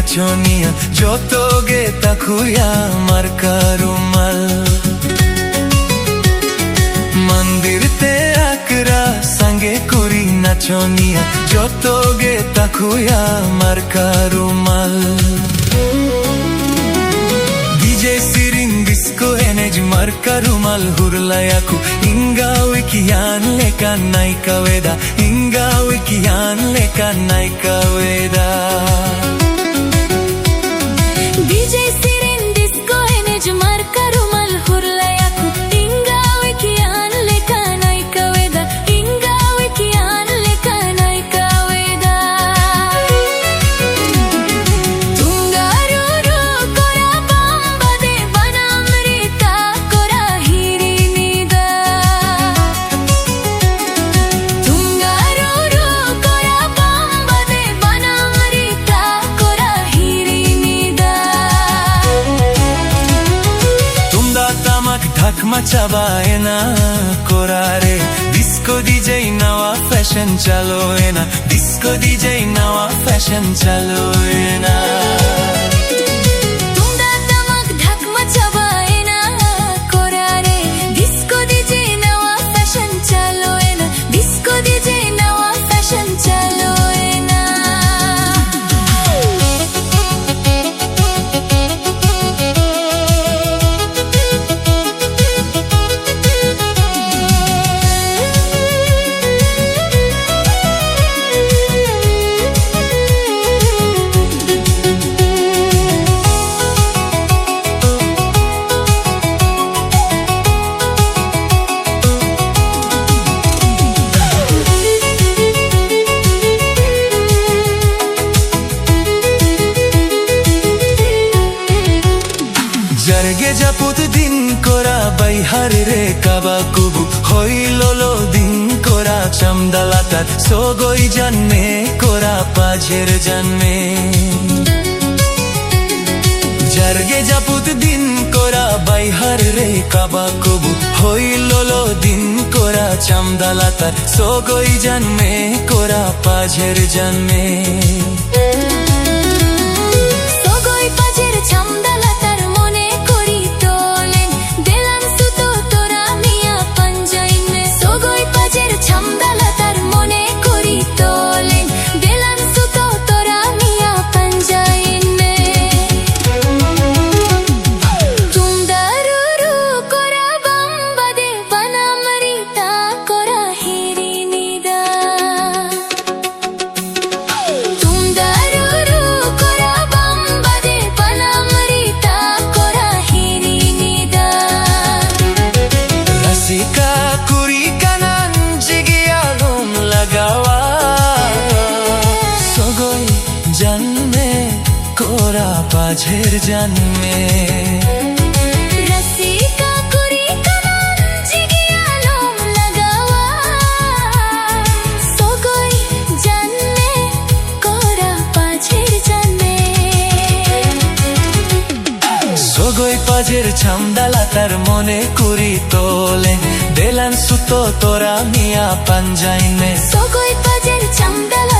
নাচনিয়া যত গে তাকুয়া মার্কারুমাল মন্দির তে আকরা সঙ্গে করি নাচনিয়া যত গে তাকুয়া মার্কারুমাল DJ sirin disco energy markarumal hurlayaku inga wikian leka naika weda inga wikian leka naika weda DJ sirin disco energy markarumal hurlayaku inga wikian leka naika weda inga wikian leka naika weda tungaruru kora bamba de banamrita kora hirinida tungaruru kora bamba de banamrita kora hirinida tumda tamak ঢাক মাচাবায় না কোরারে disco DJ নয়া fashion চালোয় না disco DJ নয়া fashion চালোয় না तुमदा तमक ढक मचावाए ना कोरारे disco DJ नवा fashion चलोए ना डिस्को डीजे नवा फैशन चलोए ना জর্গে জাপুত দিন কোরা বাইহার রে কাবা কুবু হইলো দিন কোরা চামদালাতার সোগই জন্মে কোরা পাঝের জন্মে জর্গে জাপুত দিন কোরা বাইহার রে কাবা কুবু হইলো দিন কোরা চামদালাতার সোগই জন্মে কোরা পাঝের জন্মে सोगोई पाजेर छमदाला तार मने करी तोलेन देलान सुतो तोरा मिया पंजाइन में सोगोई पाजेर छमदाला तार मने करी तोलेन देलान सुतो तोरा मिया पंजाइन में तुमदारुरु कोरा बम्बा दे बनामरिता कोरा हिरिनिदा तुमदारुरु कोरा बम्बा दे बनामरिता कोरा हिरिनिदा रसिका कुरी कानान जिगियालुम लगावा सोगोई जन्मे कोरा पाझेर जन्मे रसिका कुरी कानान जिगियालुम लगावा सोगोई जन्मे कोरा पाझेर जन्मे सोगोई पाझेर छमदाला तार मने कुरी तोले देलान सुतो तोरा मिया पंजाइन में सोगोई पाजेर छमदाला